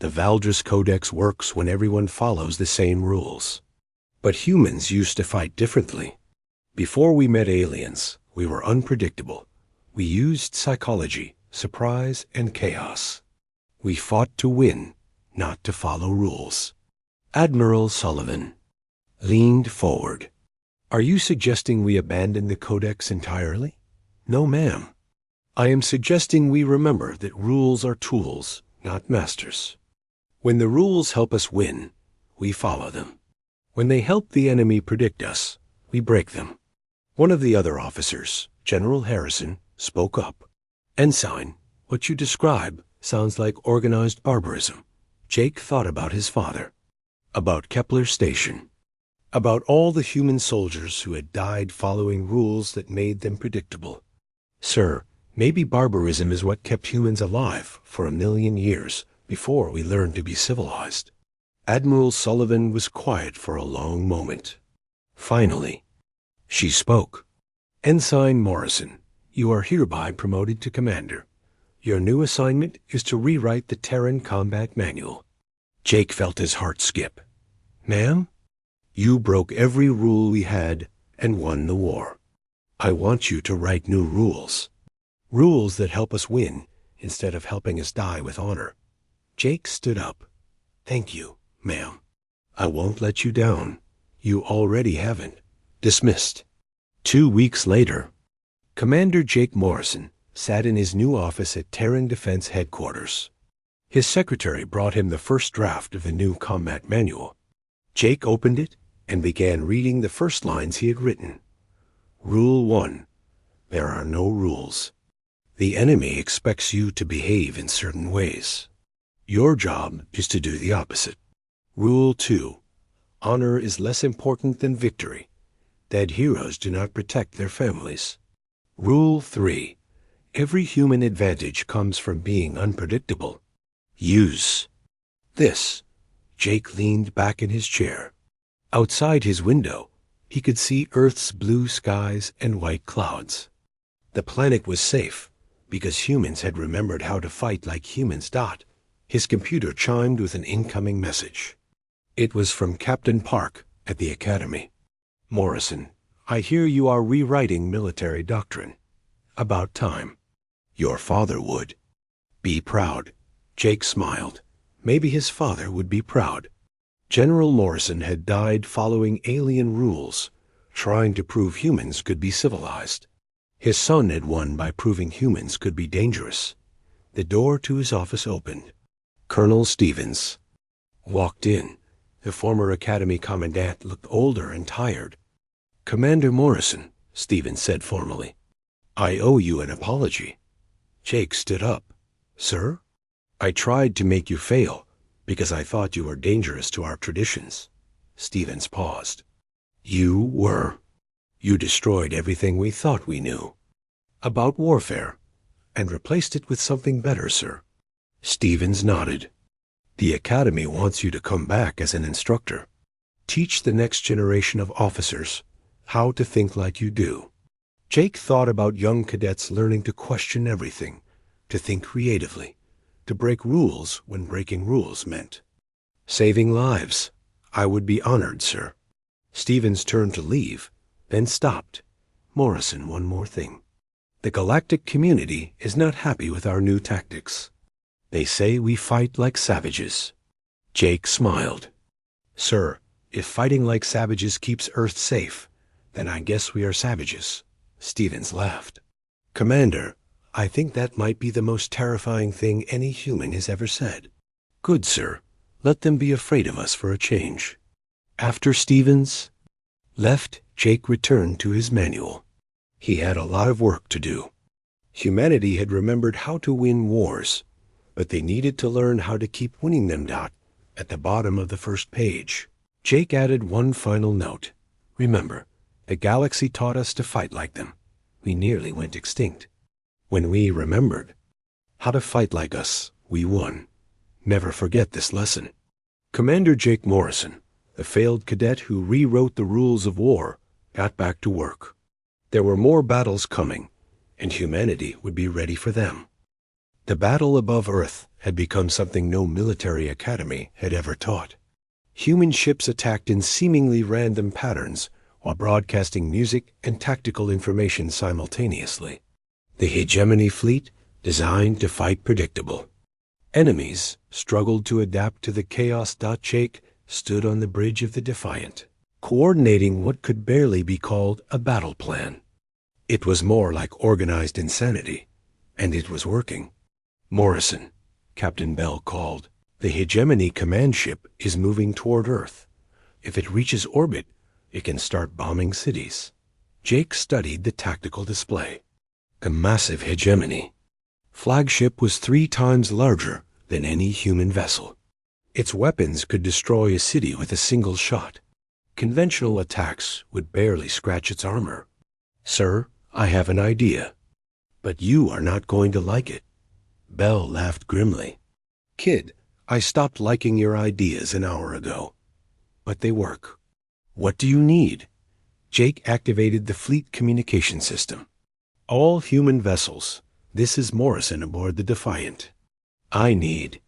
The Valdris Codex works when everyone follows the same rules. But humans used to fight differently. Before we met aliens, we were unpredictable. We used psychology, surprise, and chaos. We fought to win, not to follow rules. Admiral Sullivan leaned forward. Are you suggesting we abandon the Codex entirely? No, ma'am. I am suggesting we remember that rules are tools, not masters. When the rules help us win, we follow them. When they help the enemy predict us, we break them. One of the other officers, General Harrison, spoke up. Ensign, what you describe sounds like organized barbarism. Jake thought about his father, about Kepler Station, about all the human soldiers who had died following rules that made them predictable. Sir, maybe barbarism is what kept humans alive for 1,000,000 years before we learned to be civilized. Admiral Sullivan was quiet for a long moment. Finally, she spoke. Ensign Morrison, you are hereby promoted to commander. Your new assignment is to rewrite the Terran Combat Manual. Jake felt his heart skip. Ma'am, you broke every rule we had and won the war. I want you to write new rules. Rules that help us win instead of helping us die with honor. Jake stood up. Thank you, ma'am. I won't let you down. You already haven't. Dismissed. 2 weeks later, Commander Jake Morrison sat in his new office at Terran Defense Headquarters. His secretary brought him the first draft of the new combat manual. Jake opened it and began reading the first lines he had written. Rule 1. There are no rules. The enemy expects you to behave in certain ways. Your job is to do the opposite. Rule 2. Honor is less important than victory. Dead heroes do not protect their families. Rule 3. Every human advantage comes from being unpredictable. Use this. Jake leaned back in his chair. Outside his window, he could see Earth's blue skies and white clouds. The planet was safe because humans had remembered how to fight like humans. His computer chimed with an incoming message. It was from Captain Park at the Academy. Morrison, I hear you are rewriting military doctrine. About time. Your father would. Be proud. Jake smiled. Maybe his father would be proud. General Morrison had died following alien rules, trying to prove humans could be civilized. His son had won by proving humans could be dangerous. The door to his office opened. Colonel Stevens walked in. The former Academy commandant looked older and tired. Commander Morrison, Stevens said formally, I owe you an apology. Jake stood up. Sir? I tried to make you fail because I thought you were dangerous to our traditions. Stevens paused. You were. You destroyed everything we thought we knew about warfare and replaced it with something better, sir. Stevens nodded. The Academy wants you to come back as an instructor. Teach the next generation of officers how to think like you do. Jake thought about young cadets learning to question everything, to think creatively, to break rules when breaking rules meant saving lives. I would be honored, sir. Stevens turned to leave, then stopped. Morrison, one more thing. The galactic community is not happy with our new tactics. They say we fight like savages. Jake smiled. Sir, if fighting like savages keeps Earth safe, then I guess we are savages. Stevens laughed. Commander, I think that might be the most terrifying thing any human has ever said. Good, sir. Let them be afraid of us for a change. After Stevens left, Jake returned to his manual. He had a lot of work to do. Humanity had remembered how to win wars, but they needed to learn how to keep winning them. At the bottom of the first page, Jake added one final note. Remember, the galaxy taught us to fight like them. We nearly went extinct. When we remembered how to fight like us, we won. Never forget this lesson. Commander Jake Morrison, the failed cadet who rewrote the rules of war, got back to work. There were more battles coming, and humanity would be ready for them. The battle above Earth had become something no military academy had ever taught. Human ships attacked in seemingly random patterns while broadcasting music and tactical information simultaneously. The hegemony fleet, designed to fight predictable. Enemies struggled to adapt to the chaos. Jake stood on the bridge of the Defiant, coordinating what could barely be called a battle plan. It was more like organized insanity, and it was working. "Morrison," Captain Bell called. "The hegemony command ship is moving toward Earth. If it reaches orbit, it can start bombing cities." Jake studied the tactical display. A massive hegemony. Flagship was 3 times larger than any human vessel. Its weapons could destroy a city with a single shot. Conventional attacks would barely scratch its armor. "Sir, I have an idea. But you are not going to like it." Bell laughed grimly. "Kid, I stopped liking your ideas an hour ago. But they work." "What do you need?" Jake activated the fleet communication system. "All human vessels. This is Morrison aboard the Defiant. I need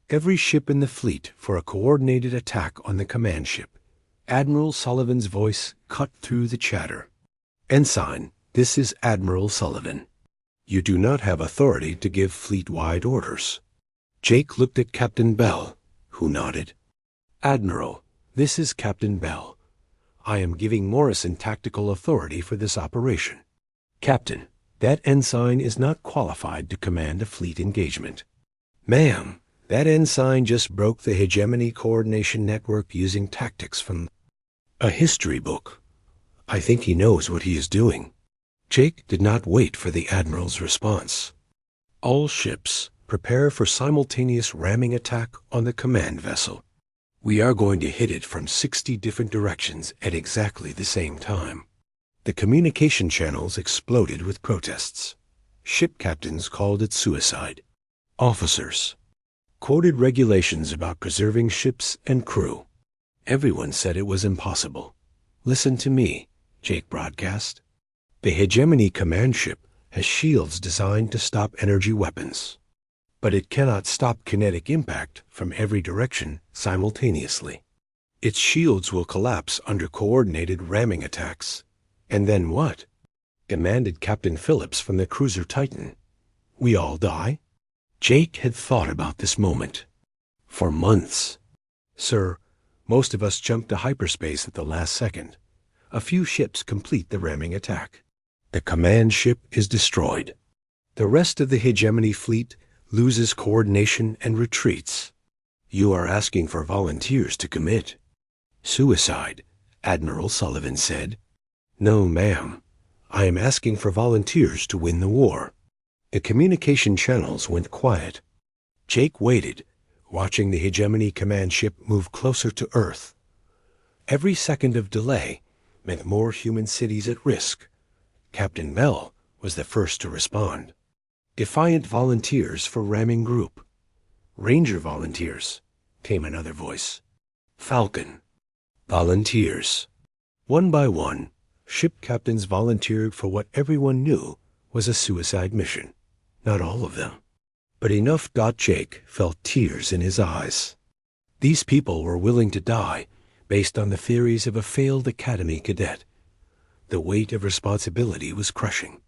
every ship in the fleet for a coordinated attack on the command ship." Admiral Sullivan's voice cut through the chatter. "Ensign, this is Admiral Sullivan. You do not have authority to give fleet-wide orders." Jake looked at Captain Bell, who nodded. "Admiral, this is Captain Bell. I am giving Morrison tactical authority for this operation." "Captain, that ensign is not qualified to command a fleet engagement." "Ma'am, that ensign just broke the hegemony coordination network using tactics from a history book. I think he knows what he is doing." Jake did not wait for the Admiral's response. "All ships, prepare for simultaneous ramming attack on the command vessel. We are going to hit it from 60 different directions at exactly the same time." The communication channels exploded with protests. Ship captains called it suicide. Officers quoted regulations about preserving ships and crew. Everyone said it was impossible. "Listen to me," Jake broadcast. "The hegemony command ship has shields designed to stop energy weapons. But it cannot stop kinetic impact from every direction simultaneously. Its shields will collapse under coordinated ramming attacks." "And then what?" demanded Captain Phillips from the cruiser Titan. "We all die?" Jake had thought about this moment for months. "Sir, most of us jump to hyperspace at the last second. A few ships complete the ramming attack. The command ship is destroyed. The rest of the hegemony fleet loses coordination and retreats. You are asking for volunteers to commit." "Suicide," Admiral Sullivan said. "No, ma'am. I am asking for volunteers to win the war." The communication channels went quiet. Jake waited, watching the hegemony command ship move closer to Earth. Every second of delay meant more human cities at risk. Captain Bell was the first to respond. "Defiant volunteers for ramming group." "Ranger volunteers," came another voice. "Falcon." Volunteers. One by one, ship captains volunteered for what everyone knew was a suicide mission. Not all of them, but enough. Jake felt tears in his eyes. These people were willing to die based on the theories of a failed academy cadet. The weight of responsibility was crushing.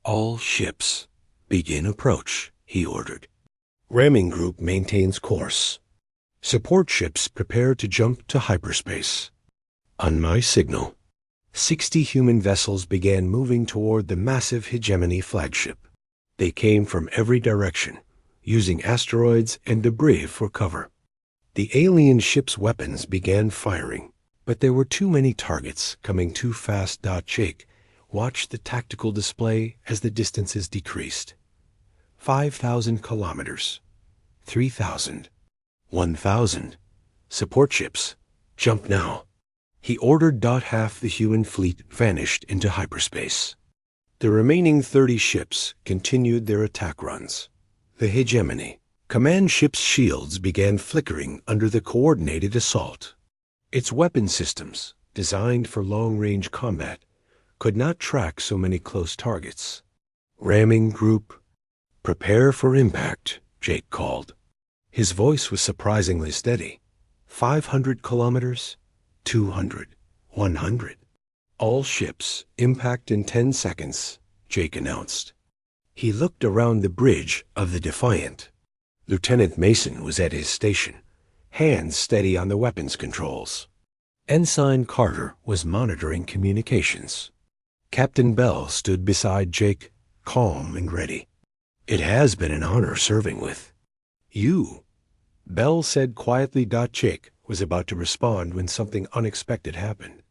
"All ships, begin approach," he ordered. "Ramming group maintains course. Support ships prepare to jump to hyperspace." On my signal, 60 human vessels began moving toward the massive hegemony flagship. They came from every direction, using asteroids and debris for cover. The alien ship's weapons began firing, but there were too many targets coming too fast. Jake watched the tactical display as the distances decreased. 5,000 kilometers, 3,000, 1,000. Support ships, jump now. He ordered. Half the human fleet vanished into hyperspace. The remaining 30 ships continued their attack runs. The hegemony command ship's shields began flickering under the coordinated assault. Its weapon systems, designed for long-range combat, could not track so many close targets. Ramming group, Prepare for impact, Jake called. His voice was surprisingly steady. 500 kilometers, 200, 100. All ships impact in 10 seconds, Jake announced. He looked around the bridge of the Defiant. Lieutenant Mason was at his station, hands steady on the weapons controls. Ensign Carter was monitoring communications. Captain Bell stood beside Jake, calm and ready. It has been an honor serving with you, Bell said quietly. Jake was about to respond when something unexpected happened.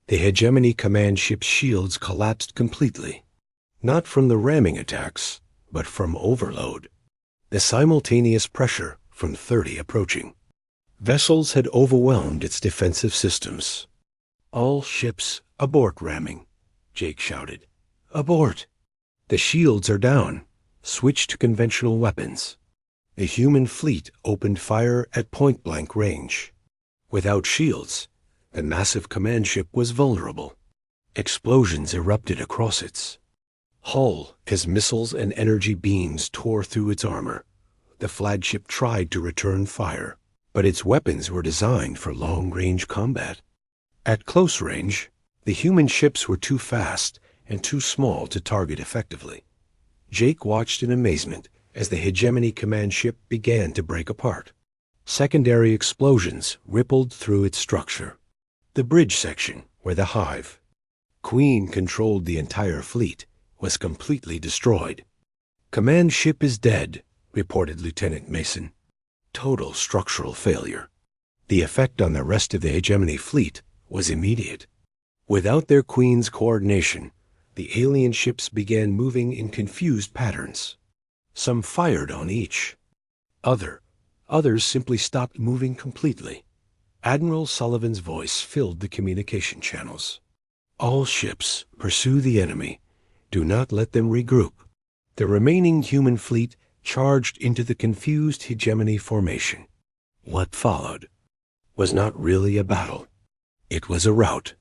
The Hegemony command ship's shields collapsed completely, not from the ramming attacks, but from overload. The simultaneous pressure from 30 approaching vessels had overwhelmed its defensive systems. All ships abort ramming, Jake shouted. Abort! The shields are down. Switch to conventional weapons. The human fleet opened fire at point-blank range. Without shields, the massive command ship was vulnerable. Explosions erupted across its hull as missiles and energy beams tore through its armor. The flagship tried to return fire, but its weapons were designed for long-range combat. At close range, the human ships were too fast and too small to target effectively. Jake watched in amazement as the Hegemony command ship began to break apart. Secondary explosions rippled through its structure. The bridge section, where the Hive Queen controlled the entire fleet, was completely destroyed. Command ship is dead, reported Lieutenant Mason. Total structural failure. The effect on the rest of the Hegemony fleet was immediate. Without their Queen's coordination, the alien ships began moving in confused patterns. Some fired on each. Others simply stopped moving completely. Admiral Sullivan's voice filled the communication channels. All ships pursue the enemy. Do not let them regroup. The remaining human fleet charged into the confused Hegemony formation. What followed was not really a battle. It was a rout.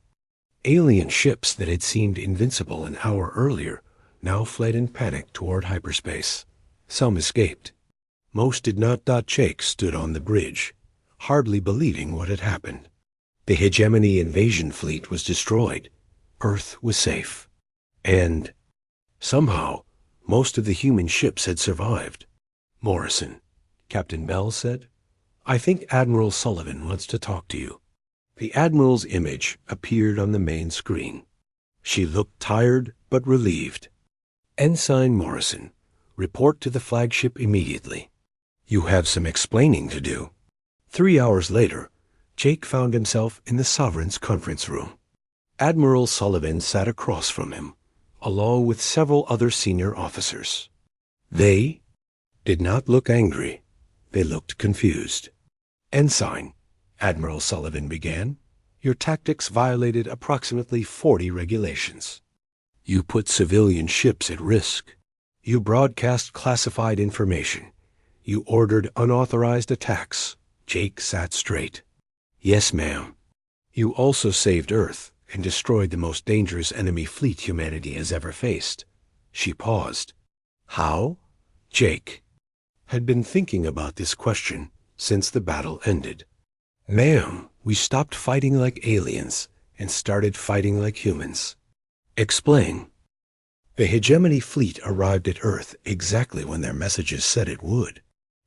Alien ships that had seemed invincible an hour earlier now fled in panic toward hyperspace. Some escaped. Most did not. Jake stood on the bridge, hardly believing what had happened. The Hegemony invasion fleet was destroyed. Earth was safe. And somehow, most of the human ships had survived. Morrison, Captain Bell said, I think Admiral Sullivan wants to talk to you. The Admiral's image appeared on the main screen. She looked tired but relieved. Ensign Morrison, report to the flagship immediately. You have some explaining to do. 3 hours later, Jake found himself in the Sovereign's conference room. Admiral Sullivan sat across from him, along with several other senior officers. They did not look angry. They looked confused. Ensign, Admiral Sullivan began, your tactics violated approximately 40 regulations. You put civilian ships at risk. You broadcast classified information. You ordered unauthorized attacks. Jake sat straight. Yes, ma'am. You also saved Earth and destroyed the most dangerous enemy fleet humanity has ever faced. She paused. How? Jake had been thinking about this question since the battle ended. Ma'am, we stopped fighting like aliens and started fighting like humans. Explain. The Hegemony fleet arrived at Earth exactly when their messages said it would.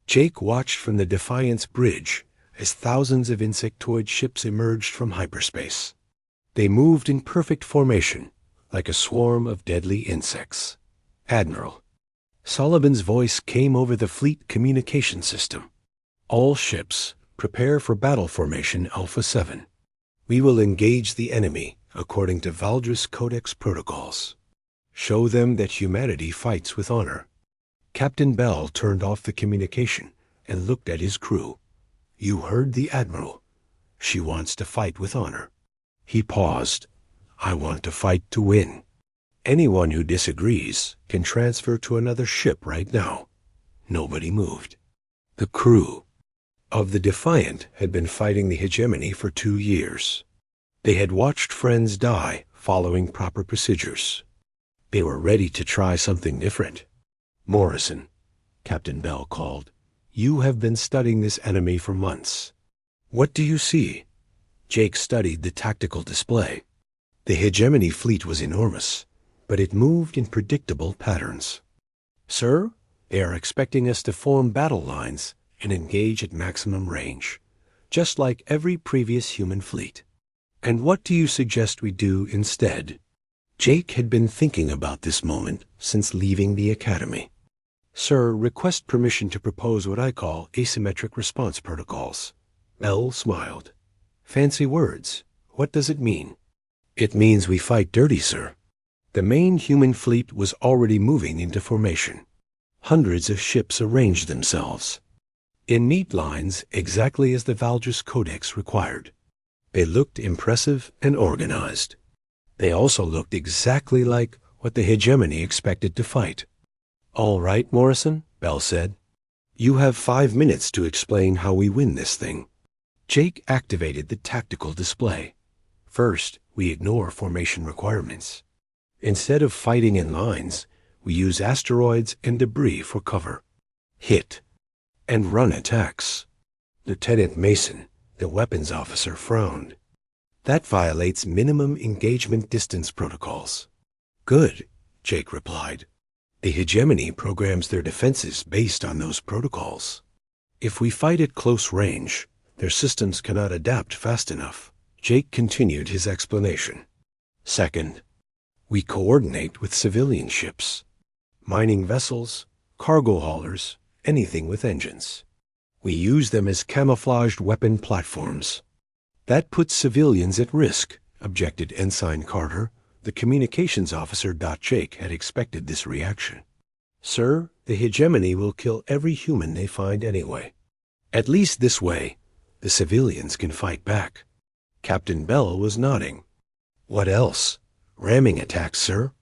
Jake watched from the Defiance bridge as thousands of insectoid ships emerged from hyperspace. They moved in perfect formation, like a swarm of deadly insects. Admiral Sullivan's voice came over the fleet communication system. All ships, prepare for battle formation Alpha 7. We will engage the enemy according to Valdris Codex protocols. Show them that humanity fights with honor. Captain Bell turned off the communication and looked at his crew. You heard the Admiral. She wants to fight with honor. He paused. I want to fight to win. Anyone who disagrees can transfer to another ship right now. Nobody moved. The crew of the Defiant had been fighting the Hegemony for 2 years. They had watched friends die following proper procedures. They were ready to try something different. Morrison, Captain Bell called. "You have been studying this enemy for months. What do you see?" Jake studied the tactical display. The hegemony fleet was enormous, but it moved in predictable patterns. "Sir, they are expecting us to form battle lines and engage at maximum range, just like every previous human fleet. And what do you suggest we do instead?" Jake had been thinking about this moment since leaving the academy. "Sir, request permission to propose what I call asymmetric response protocols." Bell smiled. "Fancy words. What does it mean?" "It means we fight dirty, sir." The main human fleet was already moving into formation. Hundreds of ships arranged themselves in neat lines exactly as the Valdres Codex required. They looked impressive and organized. They also looked exactly like what the hegemony expected to fight. "All right, Morrison," Bell said. "You have 5 minutes to explain how we win this thing." Jake activated the tactical display. "First, we ignore formation requirements. Instead of fighting in lines, we use asteroids and debris for cover. Hit and run attacks." Lieutenant Mason, the weapons officer, frowned. "That violates minimum engagement distance protocols." "Good," Jake replied. "The hegemony programs their defenses based on those protocols. If we fight at close range, their systems cannot adapt fast enough." Jake continued his explanation. "Second, we coordinate with civilian ships, mining vessels, cargo haulers, anything with engines. We use them as camouflaged weapon platforms." "That puts civilians at risk," objected Ensign Carter, the communications officer. Jake had expected this reaction. "Sir, the hegemony will kill every human they find anyway. At least this way, the civilians can fight back." Captain Bell was nodding. "What else?" "Ramming attacks, sir.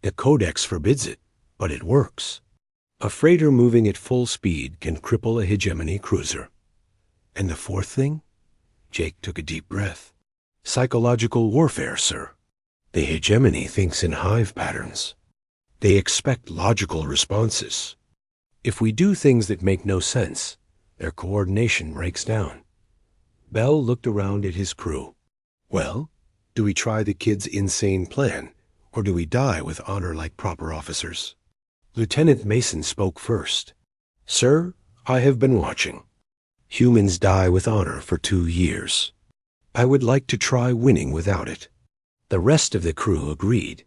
The Codex forbids it, but it works. A freighter moving at full speed can cripple a hegemony cruiser." "And the fourth thing?" Jake took a deep breath. "Psychological warfare, sir. The hegemony thinks in hive patterns. They expect logical responses. If we do things that make no sense, their coordination breaks down." Bell looked around at his crew. "Well, do we try the kid's insane plan, or do we die with honor like proper officers?" Lieutenant Mason spoke first. "Sir, I have been watching. Humans die with honor for 2 years. I would like to try winning without it." The rest of the crew agreed.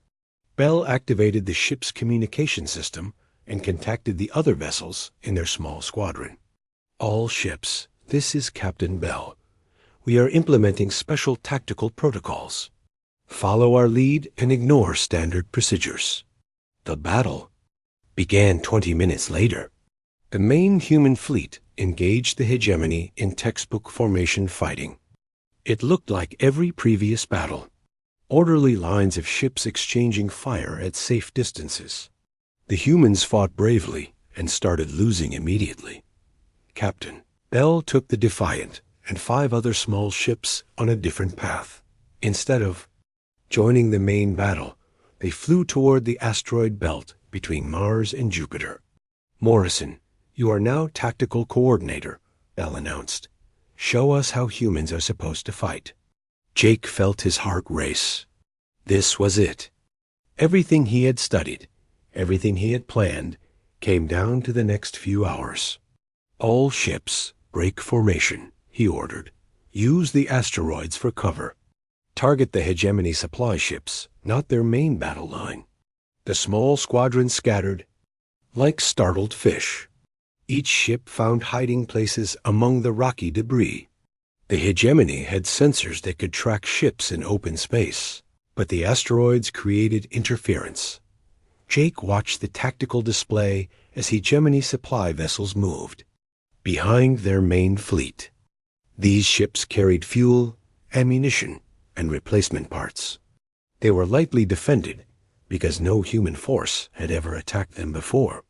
Bell activated the ship's communication system and contacted the other vessels in their small squadron. "All ships, this is Captain Bell. We are implementing special tactical protocols. Follow our lead and ignore standard procedures." The battle began 20 minutes later. The main human fleet engaged the hegemony in textbook formation fighting. It looked like every previous battle. Orderly lines of ships exchanging fire at safe distances. The humans fought bravely and started losing immediately. Captain Bell took the Defiant and 5 other small ships on a different path. Instead of joining the main battle, they flew toward the asteroid belt between Mars and Jupiter. "Morrison, you are now tactical coordinator," Bell announced. "Show us how humans are supposed to fight." Jake felt his heart race. This was it. Everything he had studied, everything he had planned, came down to the next few hours. "All ships, break formation," he ordered. "Use the asteroids for cover. Target the hegemony supply ships, not their main battle line." The small squadron scattered like startled fish. Each ship found hiding places among the rocky debris. The hegemony had sensors that could track ships in open space, but the asteroids created interference. Jake watched the tactical display as hegemony supply vessels moved behind their main fleet. These ships carried fuel, ammunition, and replacement parts. They were lightly defended because no human force had ever attacked them before.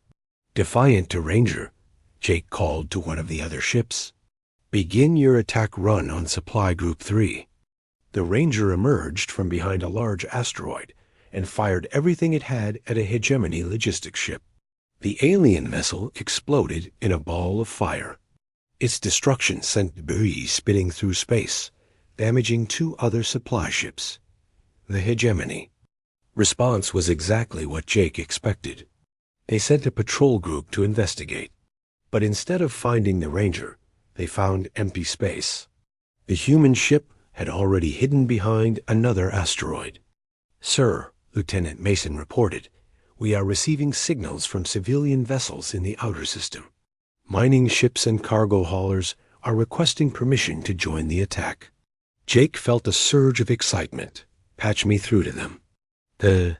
Defiant to Ranger, Jake called to one of the other ships. "Begin your attack run on Supply Group 3. The Ranger emerged from behind a large asteroid and fired everything it had at a hegemony logistics ship. The alien vessel exploded in a ball of fire. Its destruction sent debris spitting through space, damaging 2 other supply ships. The Hegemony. Response was exactly what Jake expected. They sent a patrol group to investigate. But instead of finding the Ranger, they found empty space. The human ship had already hidden behind another asteroid. "Sir," Lieutenant Mason reported, "we are receiving signals from civilian vessels in the outer system. Mining ships and cargo haulers are requesting permission to join the attack." Jake felt a surge of excitement. "Patch me through to them." The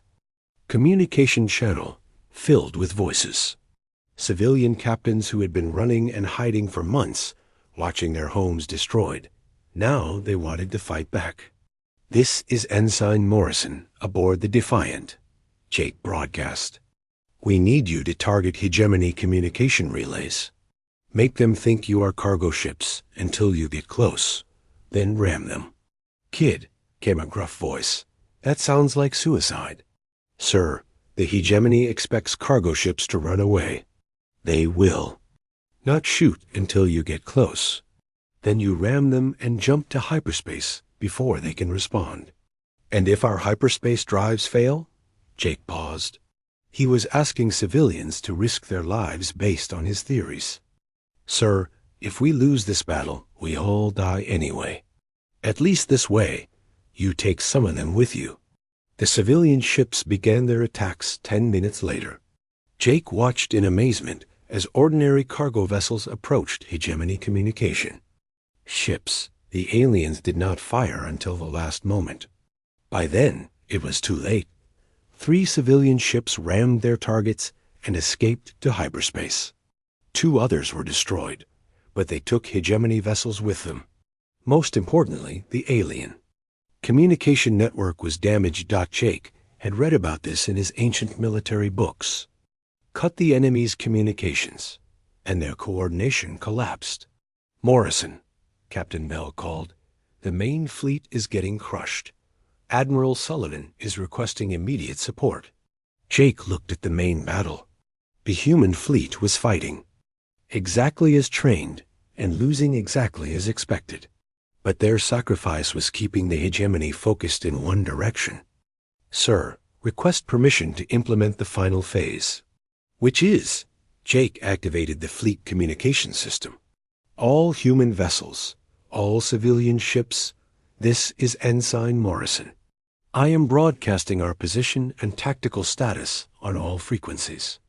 communication channel filled with voices. Civilian captains who had been running and hiding for months, watching their homes destroyed. Now they wanted to fight back. "This is Ensign Morrison aboard the Defiant," Jake broadcast. "We need you to target Hegemony communication relays. Make them think you are cargo ships until you get close, then ram them." "Kid," came a gruff voice, "that sounds like suicide." "Sir, the Hegemony expects cargo ships to run away." "They will. Not shoot until you get close. Then you ram them and jump to hyperspace before they can respond." "And if our hyperspace drives fail?" Jake paused. He was asking civilians to risk their lives based on his theories. "Sir, if we lose this battle, we all die anyway. At least this way, you take some of them with you." The civilian ships began their attacks 10 minutes later. Jake watched in amazement as ordinary cargo vessels approached Hegemony communication. Ships. The aliens did not fire until the last moment. By then, it was too late. 3 civilian ships rammed their targets and escaped to hyperspace. 2 others were destroyed, but they took Hegemony vessels with them. Most importantly, the alien communication network was damaged. Jake had read about this in his ancient military books. Cut the enemy's communications, and their coordination collapsed. "Morrison," Captain Bell called, "the main fleet is getting crushed. Admiral Sullivan is requesting immediate support." Jake looked at the main battle. The human fleet was fighting exactly as trained and losing exactly as expected. But their sacrifice was keeping the Hegemony focused in one direction. "Sir, request permission to implement the final phase." "Which is?" Jake activated the fleet communication system. "All human vessels, all civilian ships, this is Ensign Morrison. I am broadcasting our position and tactical status on all frequencies.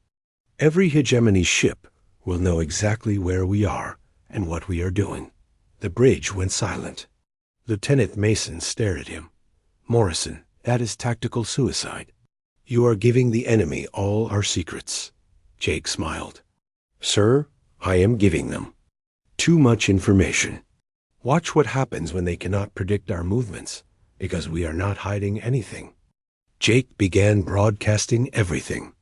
Every Hegemony ship will know exactly where we are and what we are doing." The bridge went silent. Lieutenant Mason stared at him. "Morrison, that is tactical suicide. You are giving the enemy all our secrets." Jake smiled. "Sir, I am giving them too much information. Watch what happens when they cannot predict our movements, because we are not hiding anything." Jake began broadcasting everything.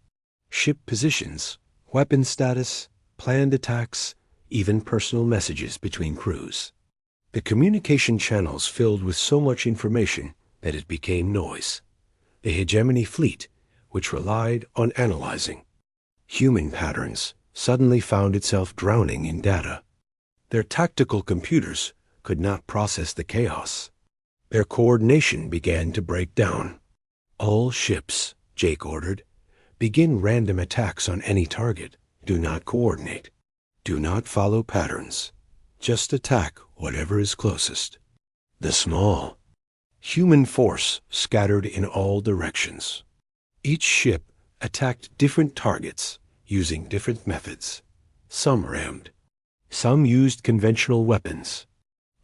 Ship positions, weapon status, planned attacks, even personal messages between crews. The communication channels filled with so much information that it became noise. The Hegemony fleet, which relied on analyzing human patterns, suddenly found itself drowning in data. Their tactical computers could not process the chaos. Their coordination began to break down. "All ships," Jake ordered, "begin random attacks on any target. Do not coordinate. Do not follow patterns. Just attack whatever is closest." The small human force scattered in all directions. Each ship attacked different targets using different methods. Some rammed. Some used conventional weapons.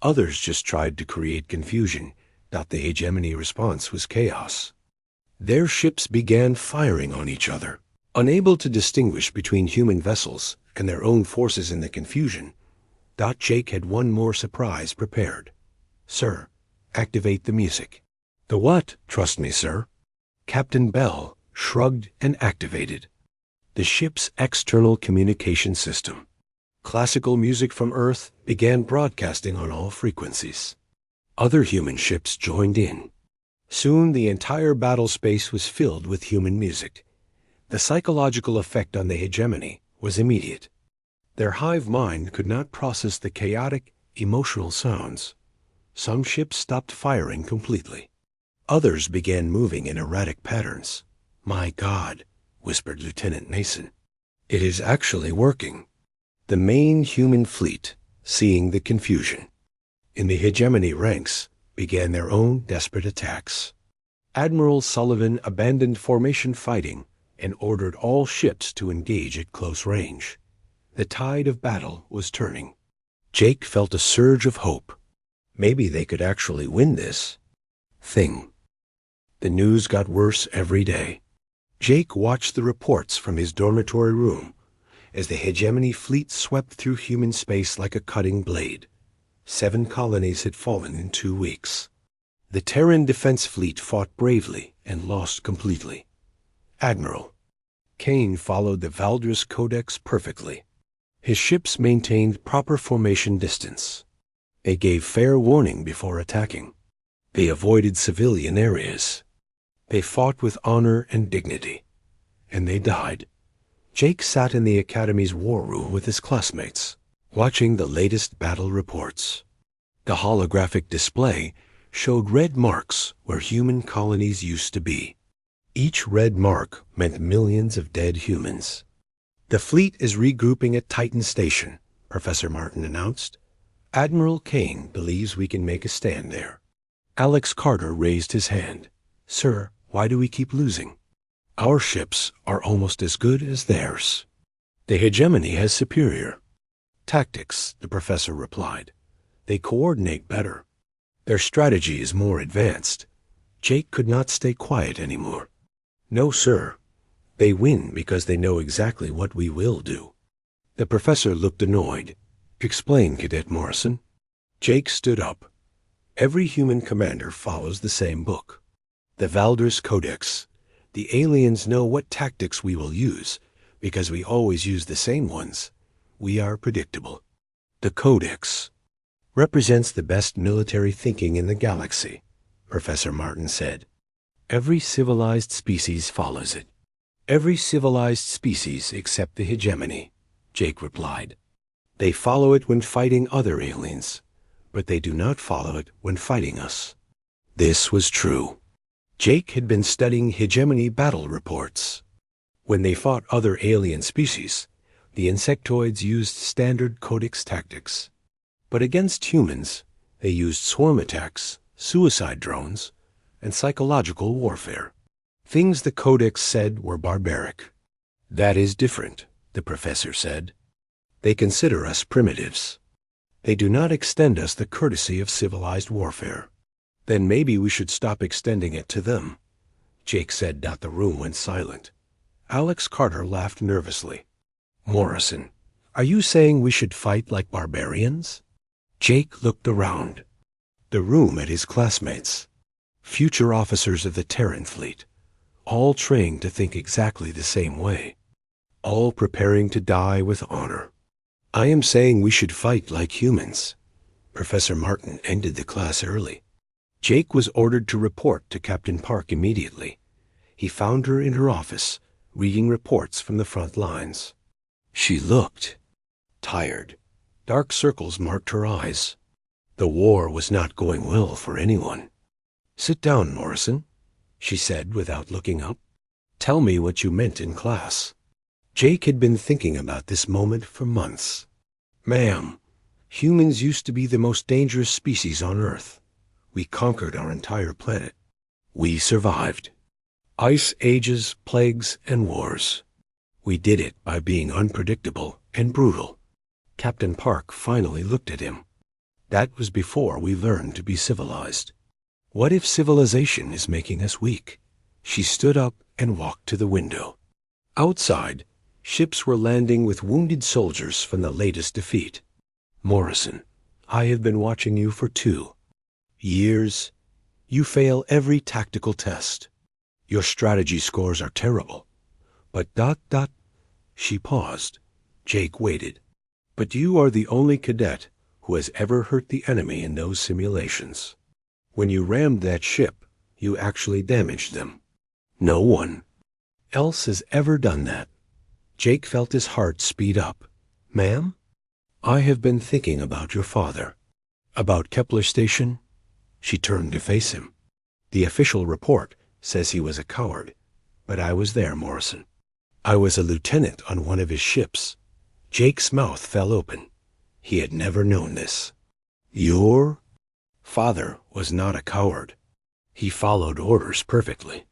Others just tried to create confusion. The Hegemony response was chaos. Their ships began firing on each other. Unable to distinguish between human vessels and their own forces in the confusion, Jake had one more surprise prepared. "Sir, activate the music." "The what?" "Trust me, sir." Captain Bell shrugged and activated the ship's external communication system. Classical music from Earth began broadcasting on all frequencies. Other human ships joined in. Soon the entire battle space was filled with human music. The psychological effect on the hegemony was immediate. Their hive mind could not process the chaotic, emotional sounds. Some ships stopped firing completely. Others began moving in erratic patterns. "My God," whispered Lieutenant Mason. "It is actually working." The main human fleet, seeing the confusion in the hegemony ranks, began their own desperate attacks. Admiral Sullivan abandoned formation fighting and ordered all ships to engage at close range. The tide of battle was turning. Jake felt a surge of hope. Maybe they could actually win this thing. The news got worse every day. Jake watched the reports from his dormitory room as the hegemony fleet swept through human space like a cutting blade. 7 colonies had fallen in 2 weeks. The Terran Defense Fleet fought bravely and lost completely. Admiral Kane followed the Valdris Codex perfectly. His ships maintained proper formation distance. They gave fair warning before attacking. They avoided civilian areas. They fought with honor and dignity. And they died. Jake sat in the Academy's war room with his classmates, watching the latest battle reports. The holographic display showed red marks where human colonies used to be. Each red mark meant millions of dead humans. "The fleet is regrouping at Titan Station," Professor Martin announced. "Admiral Kane believes we can make a stand there." Alex Carter raised his hand. "Sir, why do we keep losing?" "Our ships are almost as good as theirs. The hegemony has superior tactics," the professor replied. "They coordinate better. Their strategy is more advanced." Jake could not stay quiet anymore. "No, sir. They win because they know exactly what we will do." The professor looked annoyed. "Explain, Cadet Morrison." Jake stood up. "Every human commander follows the same book. The Valdris Codex. The aliens know what tactics we will use because we always use the same ones. We are predictable. The Codex represents the best military thinking in the galaxy," Professor Martin said. "Every civilized species follows it." "Every civilized species except the hegemony," Jake replied. "They follow it when fighting other aliens, but they do not follow it when fighting us." This was true. Jake had been studying hegemony battle reports. When they fought other alien species, the insectoids used standard Codex tactics. But against humans, they used swarm attacks, suicide drones, and psychological warfare. Things the Codex said were barbaric. "That is different," the professor said. "They consider us primitives. They do not extend us the courtesy of civilized warfare." "Then maybe we should stop extending it to them," Jake said. The room went silent. Alex Carter laughed nervously. "Morrison, are you saying we should fight like barbarians?" Jake looked around. The room at his classmates. Future officers of the Terran fleet, all trained to think exactly the same way. All preparing to die with honor. "I am saying we should fight like humans." Professor Martin ended the class early. Jake was ordered to report to Captain Park immediately. He found her in her office, reading reports from the front lines. She looked tired. Dark circles marked her eyes. The war was not going well for anyone. "Sit down, Morrison," she said without looking up. "Tell me what you meant in class." Jake had been thinking about this moment for months. "Ma'am, humans used to be the most dangerous species on Earth. We conquered our entire planet. We survived. Ice ages, plagues, and wars. We did it by being unpredictable and brutal." Captain Park finally looked at him. "That was before we learned to be civilized. What if civilization is making us weak?" She stood up and walked to the window. Outside, ships were landing with wounded soldiers from the latest defeat. "Morrison, I have been watching you for 2 years. You fail every tactical test. Your strategy scores are terrible. But ... She paused. Jake waited. "But you are the only cadet who has ever hurt the enemy in those simulations. When you rammed that ship, you actually damaged them. No one else has ever done that. Jake felt his heart speed up. Ma'am? I have been thinking about your father. About Kepler Station? She turned to face him. The official report says he was a coward, but I was there, Morrison. I was a lieutenant on one of his ships. Jake's mouth fell open. He had never known this. Your father was not a coward. He followed orders perfectly.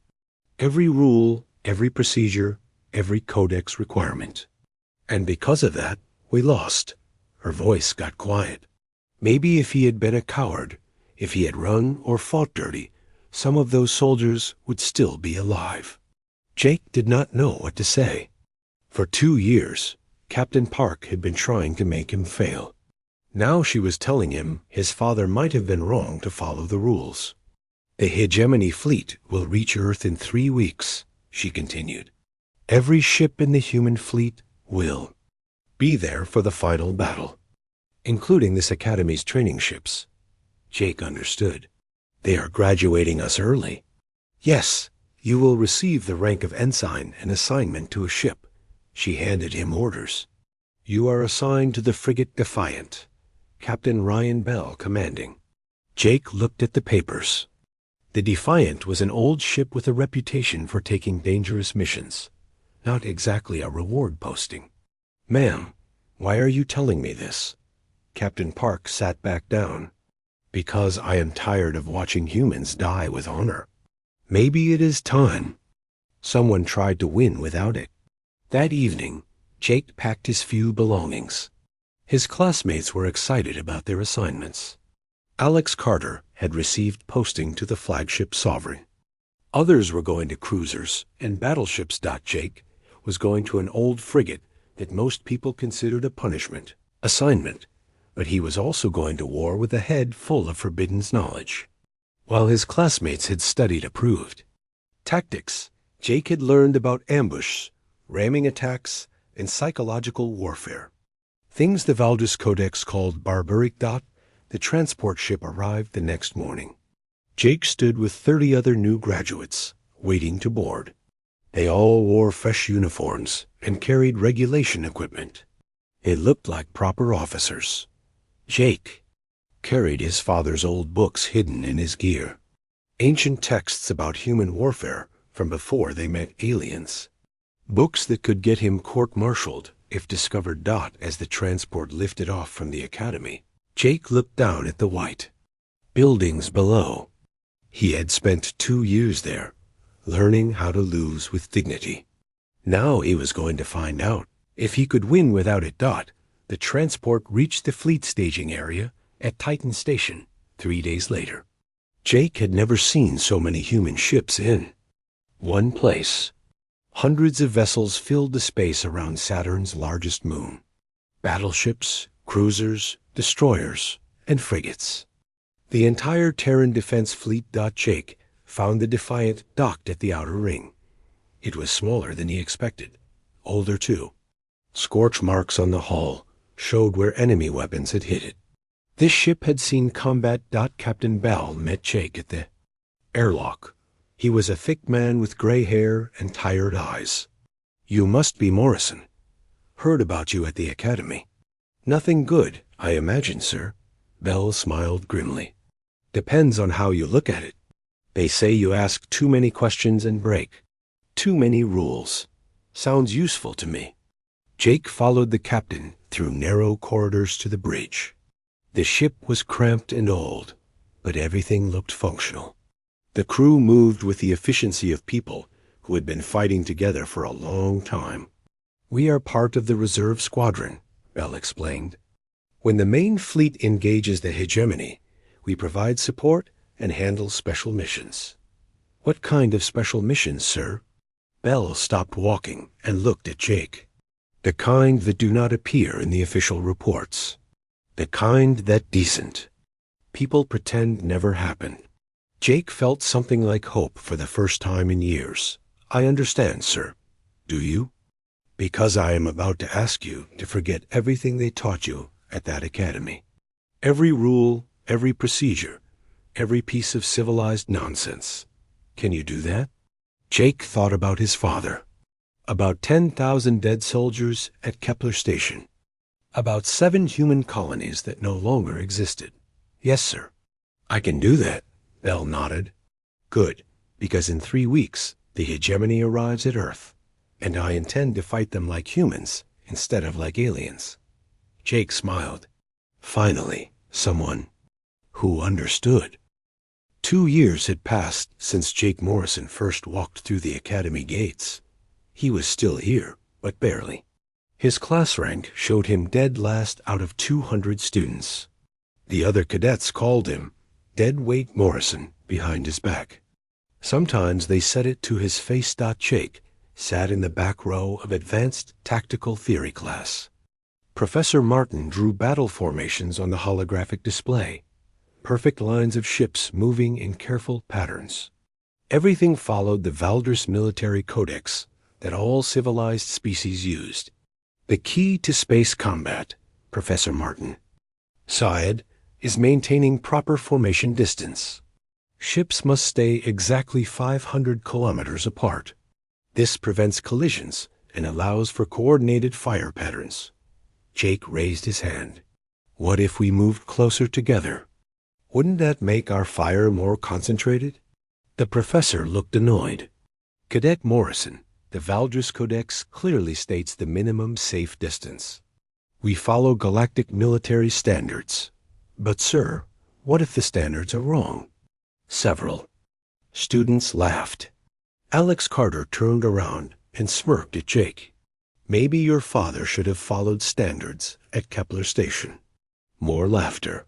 Every rule, every procedure, every codex requirement. And because of that, we lost. Her voice got quiet. Maybe if he had been a coward, if he had run or fought dirty, some of those soldiers would still be alive. Jake did not know what to say. For 2 years, Captain Park had been trying to make him fail. Now she was telling him his father might have been wrong to follow the rules. The hegemony fleet will reach Earth in 3 weeks, she continued. Every ship in the human fleet will be there for the final battle, including this Academy's training ships. Jake understood. They are graduating us early. Yes, you will receive the rank of ensign and assignment to a ship. She handed him orders. You are assigned to the frigate Defiant. Captain Ryan Bell commanding. Jake looked at the papers. The Defiant was an old ship with a reputation for taking dangerous missions. Not exactly a reward posting. Ma'am, why are you telling me this? Captain Park sat back down. Because I am tired of watching humans die with honor. Maybe it is time. Someone tried to win without it. That evening, Jake packed his few belongings. His classmates were excited about their assignments. Alex Carter had received posting to the flagship Sovereign. Others were going to cruisers and battleships. Jake was going to an old frigate that most people considered a punishment, assignment, but he was also going to war with a head full of forbidden knowledge. While his classmates had studied approved tactics, Jake had learned about ambush, ramming attacks, and psychological warfare. Things the Valdez Codex called barbaric. The transport ship arrived the next morning. Jake stood with 30 other new graduates, waiting to board. They all wore fresh uniforms and carried regulation equipment. It looked like proper officers. Jake carried his father's old books hidden in his gear. Ancient texts about human warfare from before they met aliens. Books that could get him court-martialed if discovered. As the transport lifted off from the Academy, Jake looked down at the white buildings below. He had spent 2 years there, learning how to lose with dignity. Now he was going to find out if he could win without it. The transport reached the fleet staging area at Titan Station 3 days later. Jake had never seen so many human ships in one place. Hundreds of vessels filled the space around Saturn's largest moon. Battleships, cruisers, destroyers, and frigates. The entire Terran defense fleet. Jake found the Defiant docked at the outer ring. It was smaller than he expected, older too. Scorch marks on the hull showed where enemy weapons had hit it. This ship had seen combat. Captain Bell met Jake at the airlock. He was a thick man with gray hair and tired eyes. You must be Morrison. Heard about you at the Academy. Nothing good, I imagine, sir. Bell smiled grimly. Depends on how you look at it. They say you ask too many questions and break too many rules. Sounds useful to me. Jake followed the captain through narrow corridors to the bridge. The ship was cramped and old, but everything looked functional. The crew moved with the efficiency of people who had been fighting together for a long time. We are part of the reserve squadron, Bell explained. When the main fleet engages the hegemony, we provide support and handle special missions. What kind of special missions, sir? Bell stopped walking and looked at Jake. The kind that do not appear in the official reports. The kind that decent. People pretend never happened. Jake felt something like hope for the first time in years. I understand, sir. Do you? Because I am about to ask you to forget everything they taught you at that academy. Every rule, every procedure, every piece of civilized nonsense. Can you do that? Jake thought about his father. About 10,000 dead soldiers at Kepler Station. About 7 human colonies that no longer existed. Yes, sir. I can do that, Bell nodded. Good, because in 3 weeks, the hegemony arrives at Earth, and I intend to fight them like humans instead of like aliens. Jake smiled. Finally, someone who understood. 2 years had passed since Jake Morrison first walked through the academy gates. He was still here, but barely. His class rank showed him dead last out of 200 students. The other cadets called him Deadweight Morrison behind his back. Sometimes they said it to his face. Jake sat in the back row of advanced tactical theory class. Professor Martin drew battle formations on the holographic display, perfect lines of ships moving in careful patterns. Everything followed the Valdris military codex that all civilized species used. The key to space combat, Professor Martin sighed, is maintaining proper formation distance. Ships must stay exactly 500 kilometers apart. This prevents collisions and allows for coordinated fire patterns. Jake raised his hand. What if we moved closer together? Wouldn't that make our fire more concentrated? The professor looked annoyed. Cadet Morrison, the Valdris Codex clearly states the minimum safe distance. We follow galactic military standards. But, sir, what if the standards are wrong? Several students laughed. Alex Carter turned around and smirked at Jake. Maybe your father should have followed standards at Kepler Station. More laughter.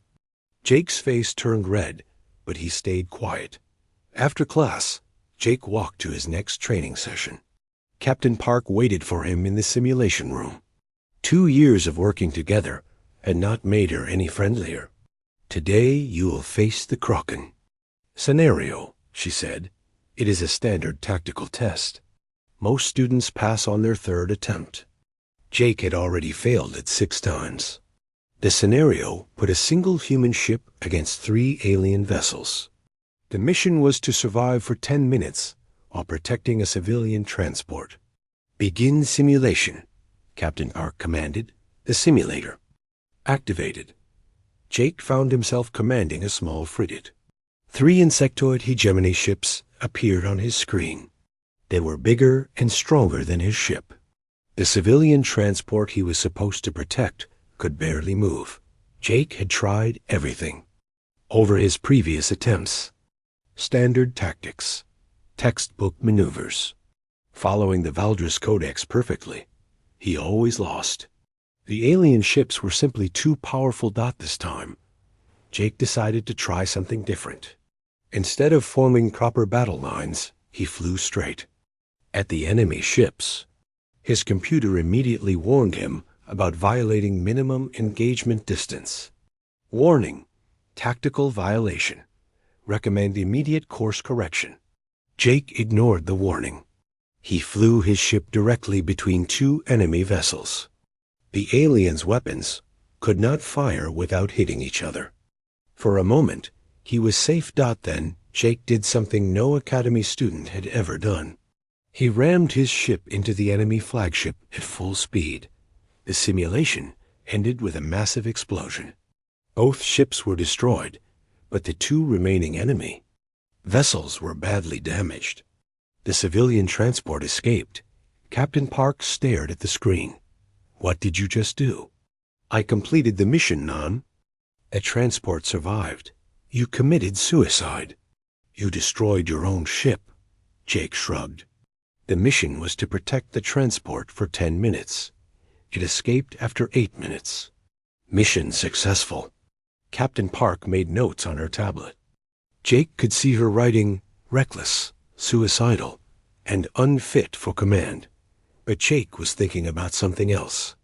Jake's face turned red, but he stayed quiet. After class, Jake walked to his next training session. Captain Park waited for him in the simulation room. 2 years of working together had not made her any friendlier. Today you will face the Kraken. Scenario, she said. It is a standard tactical test. Most students pass on their 3rd attempt. Jake had already failed it 6 times. The scenario put a single human ship against 3 alien vessels. The mission was to survive for 10 minutes while protecting a civilian transport. Begin simulation, Captain Park commanded. The simulator activated. Jake found himself commanding a small frigate. 3 insectoid hegemony ships appeared on his screen. They were bigger and stronger than his ship. The civilian transport he was supposed to protect could barely move. Jake had tried everything. Over his previous attempts. Standard tactics. Textbook maneuvers. Following the Valdris Codex perfectly. He always lost. The alien ships were simply too powerful. This time, Jake decided to try something different. Instead of forming proper battle lines, he flew straight at the enemy ships. His computer immediately warned him about violating minimum engagement distance. Warning: tactical violation. Recommend immediate course correction. Jake ignored the warning. He flew his ship directly between 2 enemy vessels. The aliens' weapons could not fire without hitting each other. For a moment, he was safe. Then, Jake did something no Academy student had ever done. He rammed his ship into the enemy flagship at full speed. The simulation ended with a massive explosion. Both ships were destroyed, but the 2 remaining enemy vessels were badly damaged. The civilian transport escaped. Captain Park stared at the screen. What did you just do? I completed the mission, Nan. A transport survived. You committed suicide. You destroyed your own ship. Jake shrugged. The mission was to protect the transport for 10 minutes. It escaped after 8 minutes. Mission successful. Captain Park made notes on her tablet. Jake could see her writing reckless, suicidal, and unfit for command. But Jake was thinking about something else.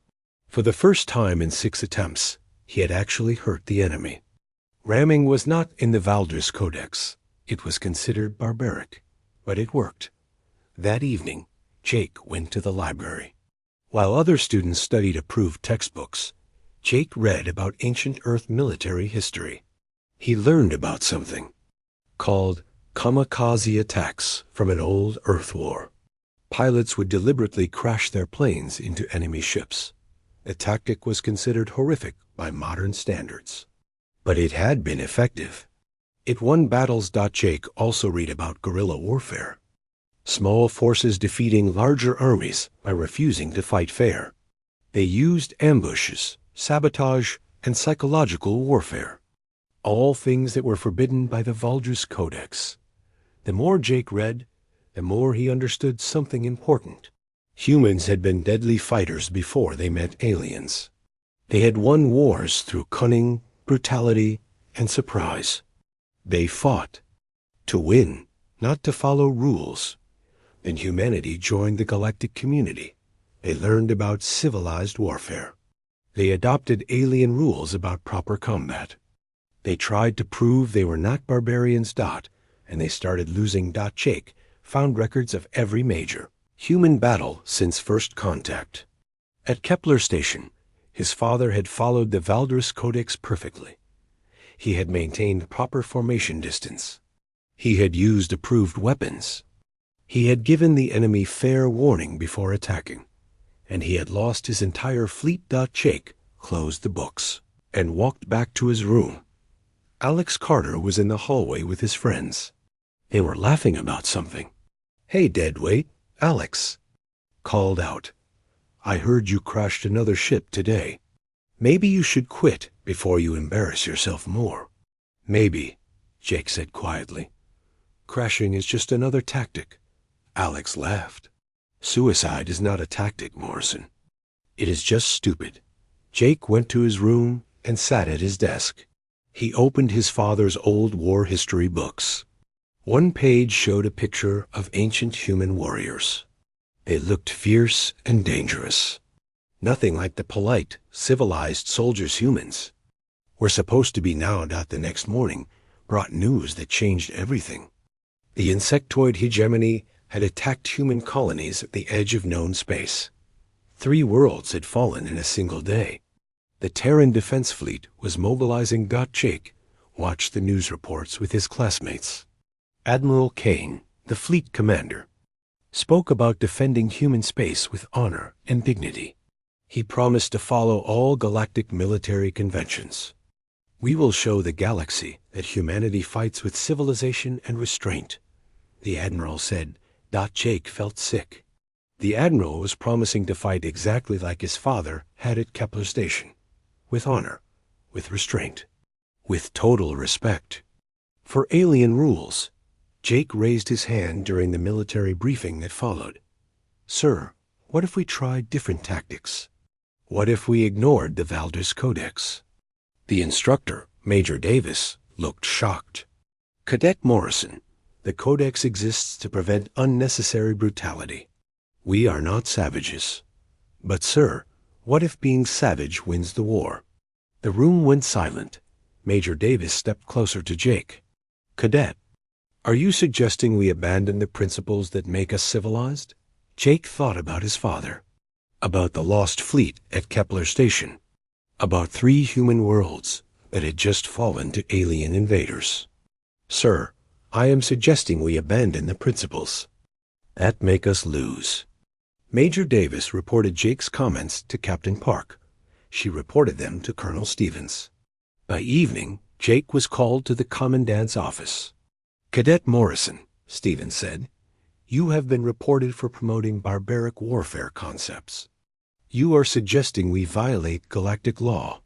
For the first time in 6 attempts, he had actually hurt the enemy. Ramming was not in the Valdris Codex. It was considered barbaric, but it worked. That evening, Jake went to the library. While other students studied approved textbooks, Jake read about ancient Earth military history. He learned about something called kamikaze attacks from an old Earth war. Pilots would deliberately crash their planes into enemy ships. The tactic was considered horrific by modern standards. But it had been effective. It won battles. Jake also read about guerrilla warfare. Small forces defeating larger armies by refusing to fight fair. They used ambushes, sabotage, and psychological warfare. All things that were forbidden by the Valdres Codex. The more Jake read, the more he understood something important. Humans had been deadly fighters before they met aliens. They had won wars through cunning, brutality, and surprise. They fought to win, not to follow rules. Then humanity joined the galactic community. They learned about civilized warfare. They adopted alien rules about proper combat. They tried to prove they were not barbarians. And they started losing. Jake found records of every major human battle since first contact. At Kepler Station, his father had followed the Valdres Codex perfectly. He had maintained proper formation distance. He had used approved weapons. He had given the enemy fair warning before attacking. And he had lost his entire fleet. Jake closed the books and walked back to his room. Alex Carter was in the hallway with his friends. They were laughing about something. "Hey, deadweight," Alex called out. "I heard you crashed another ship today. Maybe you should quit before you embarrass yourself more." "Maybe," Jake said quietly. "Crashing is just another tactic." Alex laughed. "Suicide is not a tactic, Morrison. It is just stupid." Jake went to his room and sat at his desk. He opened his father's old war history books. One page showed a picture of ancient human warriors. They looked fierce and dangerous. Nothing like the polite, civilized soldiers humans were supposed to be now. The next morning brought news that changed everything. The insectoid hegemony had attacked human colonies at the edge of known space. 3 worlds had fallen in a single day. The Terran Defense Fleet was mobilizing. Jake watched the news reports with his classmates. Admiral Kane, the fleet commander, spoke about defending human space with honor and dignity. He promised to follow all galactic military conventions. "We will show the galaxy that humanity fights with civilization and restraint," the admiral said. Jake felt sick. The admiral was promising to fight exactly like his father had at Kepler Station, with honor, with restraint, with total respect for alien rules. Jake raised his hand during the military briefing that followed. "Sir, what if we tried different tactics? What if we ignored the Valdres Codex?" The instructor, Major Davis, looked shocked. "Cadet Morrison, the Codex exists to prevent unnecessary brutality. We are not savages. But, sir, what if being savage wins the war?" The room went silent. Major Davis stepped closer to Jake. "Cadet, are you suggesting we abandon the principles that make us civilized?" Jake thought about his father, about the lost fleet at Kepler Station, about 3 human worlds that had just fallen to alien invaders. "Sir, I am suggesting we abandon the principles that make us lose." Major Davis reported Jake's comments to Captain Park. She reported them to Colonel Stevens. By evening, Jake was called to the commandant's office. "Cadet Morrison," Stevens said, "you have been reported for promoting barbaric warfare concepts. You are suggesting we violate galactic law."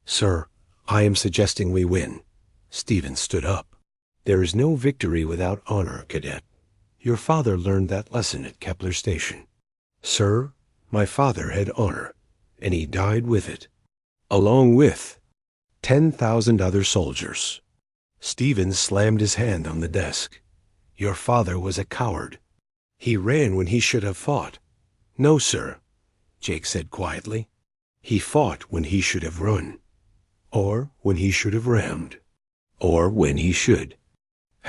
"Sir, I am suggesting we win." Stevens stood up. "There is no victory without honor, Cadet. Your father learned that lesson at Kepler Station." "Sir, my father had honor, and he died with it, along with 10,000 other soldiers." Stevens slammed his hand on the desk. "Your father was a coward. He ran when he should have fought." "No, sir," Jake said quietly. "He fought when he should have run, or when he should have rammed, or when he should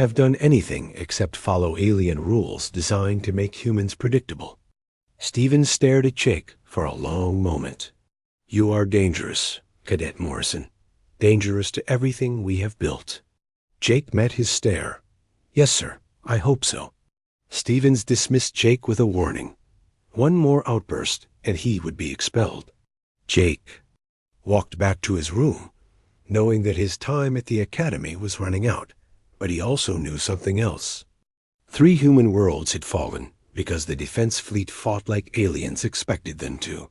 have done anything except follow alien rules designed to make humans predictable." Stevens stared at Jake for a long moment. "You are dangerous, Cadet Morrison. Dangerous to everything we have built." Jake met his stare. "Yes, sir, I hope so." Stevens dismissed Jake with a warning. One more outburst, and he would be expelled. Jake walked back to his room, knowing that his time at the academy was running out, but he also knew something else. 3 human worlds had fallen because the defense fleet fought like aliens expected them to.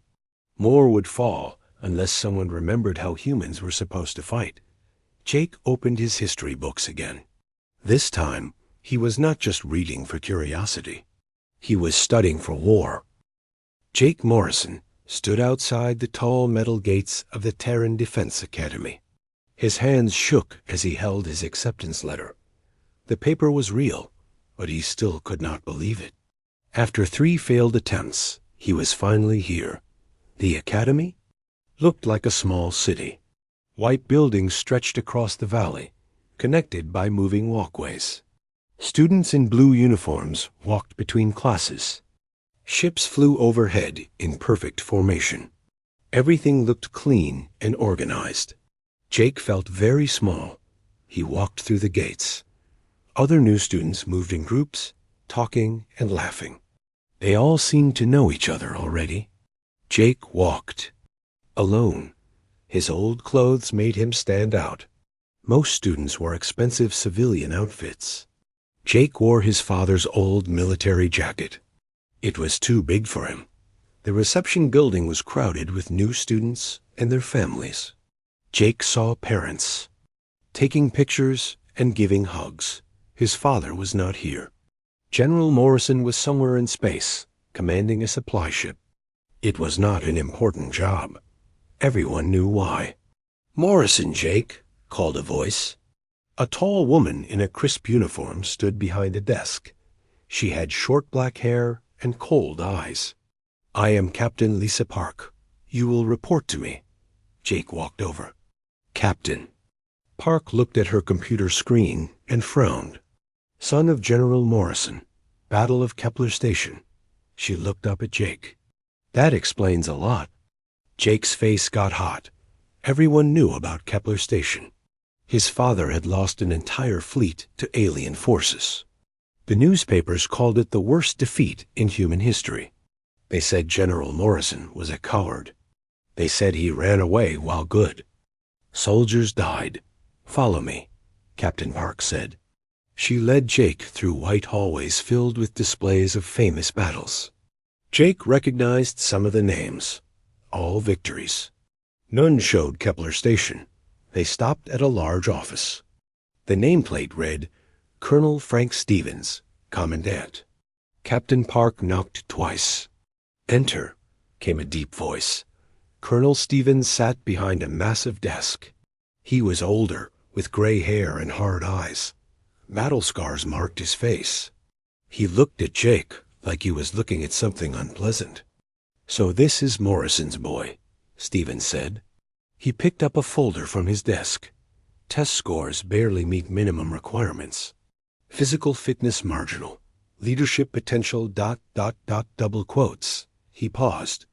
More would fall unless someone remembered how humans were supposed to fight. Jake opened his history books again. This time, he was not just reading for curiosity. He was studying for war. Jake Morrison stood outside the tall metal gates of the Terran Defense Academy. His hands shook as he held his acceptance letter. The paper was real, but he still could not believe it. After 3 failed attempts, he was finally here. The academy looked like a small city. White buildings stretched across the valley, connected by moving walkways. Students in blue uniforms walked between classes. Ships flew overhead in perfect formation. Everything looked clean and organized. Jake felt very small. He walked through the gates. Other new students moved in groups, talking and laughing. They all seemed to know each other already. Jake walked alone. His old clothes made him stand out. Most students wore expensive civilian outfits. Jake wore his father's old military jacket. It was too big for him. The reception building was crowded with new students and their families. Jake saw parents taking pictures and giving hugs. His father was not here. General Morrison was somewhere in space, commanding a supply ship. It was not an important job. Everyone knew why. "Morrison, Jake," called a voice. A tall woman in a crisp uniform stood behind a desk. She had short black hair and cold eyes. "I am Captain Lisa Park. You will report to me." Jake walked over. "Captain." Park looked at her computer screen and frowned. "Son of General Morrison, Battle of Kepler Station." She looked up at Jake. "That explains a lot." Jake's face got hot. Everyone knew about Kepler Station. His father had lost an entire fleet to alien forces. The newspapers called it the worst defeat in human history. They said General Morrison was a coward. They said he ran away while good. "Soldiers died. Follow me," Captain Park said. She led Jake through white hallways filled with displays of famous battles. Jake recognized some of the names. All victories. None showed Kepler Station. They stopped at a large office. The nameplate read, "Colonel Frank Stevens, Commandant." Captain Park knocked twice. "Enter," came a deep voice. Colonel Stevens sat behind a massive desk. He was older, with gray hair and hard eyes. Battle scars marked his face. He looked at Jake like he was looking at something unpleasant. "So this is Morrison's boy," Stevens said. He picked up a folder from his desk. "Test scores barely meet minimum requirements. Physical fitness marginal. Leadership potential ... double quotes." He paused.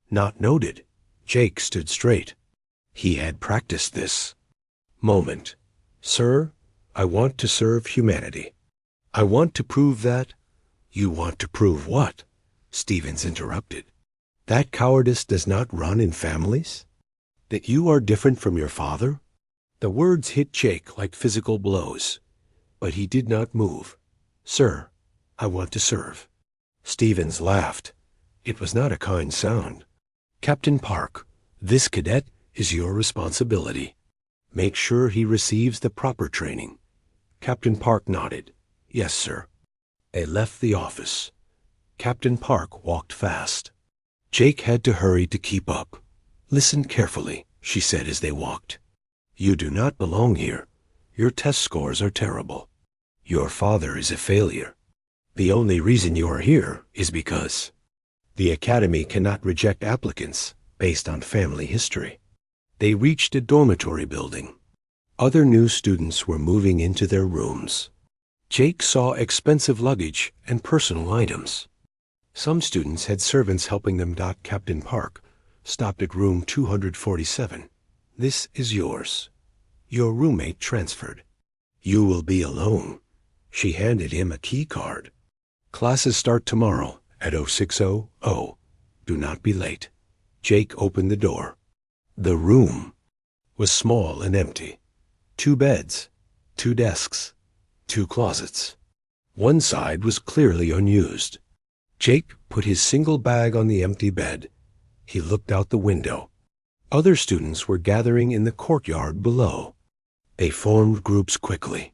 "Not noted." Jake stood straight. He had practiced this. Moment. "Sir, I want to serve humanity. I want to prove that—" "You want to prove what?" Stevens interrupted. "That cowardice does not run in families? That you are different from your father?" The words hit Jake like physical blows, but he did not move. "Sir, I want to serve." Stevens laughed. It was not a kind sound. "Captain Park, this cadet is your responsibility. Make sure he receives the proper training." Captain Park nodded. "Yes, sir." They left the office. Captain Park walked fast. Jake had to hurry to keep up. "Listen carefully," she said as they walked. "You do not belong here. Your test scores are terrible. Your father is a failure. The only reason you are here is because the academy cannot reject applicants based on family history." They reached a dormitory building. Other new students were moving into their rooms. Jake saw expensive luggage and personal items. Some students had servants helping them. Captain Park stopped at room 247. "This is yours. Your roommate transferred. You will be alone." She handed him a key card. Classes start tomorrow at 0600. Do not be late. Jake opened the door. The room was small and empty. 2 beds, 2 desks, 2 closets. One side was clearly unused. Jake put his single bag on the empty bed. He looked out the window. Other students were gathering in the courtyard below. They formed groups quickly.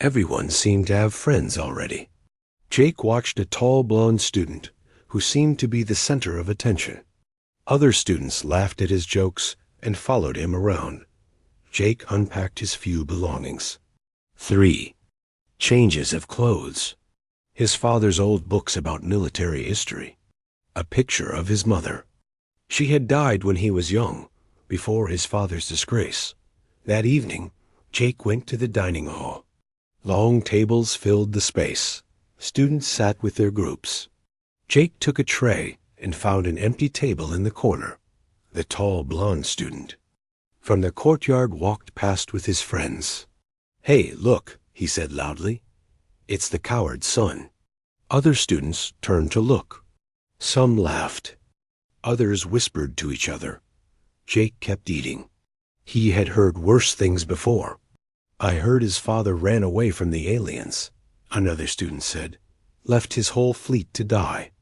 Everyone seemed to have friends already. Jake watched a tall blonde student who seemed to be the center of attention. Other students laughed at his jokes and followed him around. Jake unpacked his few belongings. 3 changes of clothes. His father's old books about military history. A picture of his mother. She had died when he was young, before his father's disgrace. That evening, Jake went to the dining hall. Long tables filled the space. Students sat with their groups. Jake took a tray and found an empty table in the corner. The tall blonde student from the courtyard walked past with his friends. "Hey, look," he said loudly. "It's the coward's son." Other students turned to look. Some laughed. Others whispered to each other. Jake kept eating. He had heard worse things before. "I heard his father ran away from the aliens," another student said. "Left his whole fleet to die."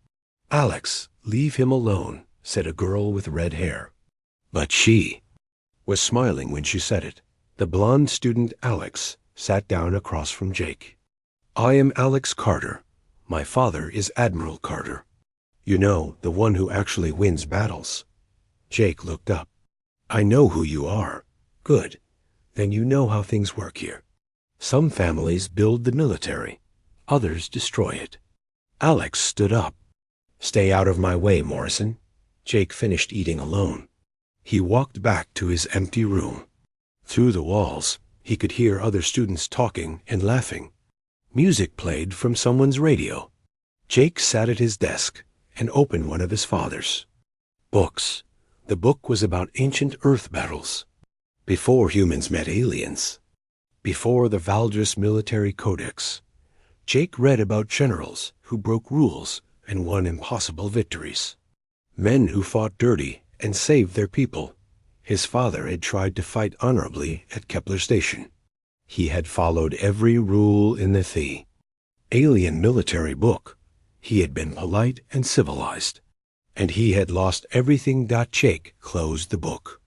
"Alex, leave him alone," said a girl with red hair. But she was smiling when she said it. The blonde student Alex sat down across from Jake. "I am Alex Carter. My father is Admiral Carter. You know, the one who actually wins battles." Jake looked up. "I know who you are." "Good. Then you know how things work here. Some families build the military. Others destroy it." Alex stood up. "Stay out of my way, Morrison." Jake finished eating alone. He walked back to his empty room. Through the walls, he could hear other students talking and laughing. Music played from someone's radio. Jake sat at his desk and opened one of his father's books. The book was about ancient Earth battles. Before humans met aliens. Before the Valdris Military Codex. Jake read about generals who broke rules and won impossible victories. Men who fought dirty and saved their people. His father had tried to fight honorably at Kepler Station. He had followed every rule in the alien military book. He had been polite and civilized. And he had lost everything. Jake closed the book.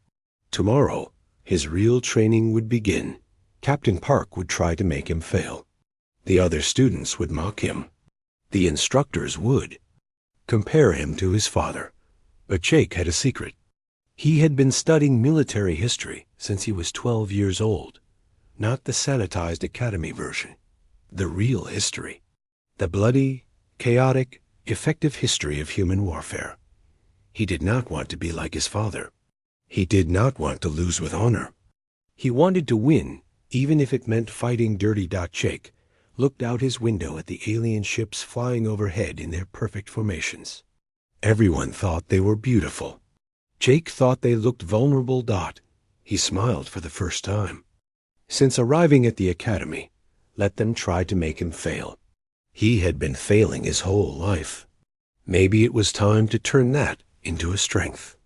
Tomorrow, his real training would begin. Captain Park would try to make him fail. The other students would mock him. The instructors would compare him to his father. But Jake had a secret. He had been studying military history since he was 12 years old. Not the sanitized academy version. The real history. The bloody, chaotic, effective history of human warfare. He did not want to be like his father. He did not want to lose with honor. He wanted to win, even if it meant fighting dirty. Jake looked out his window at the alien ships flying overhead in their perfect formations. Everyone thought they were beautiful. Jake thought they looked vulnerable. He smiled for the first time. Since arriving at the academy, let them try to make him fail. He had been failing his whole life. Maybe it was time to turn that into a strength.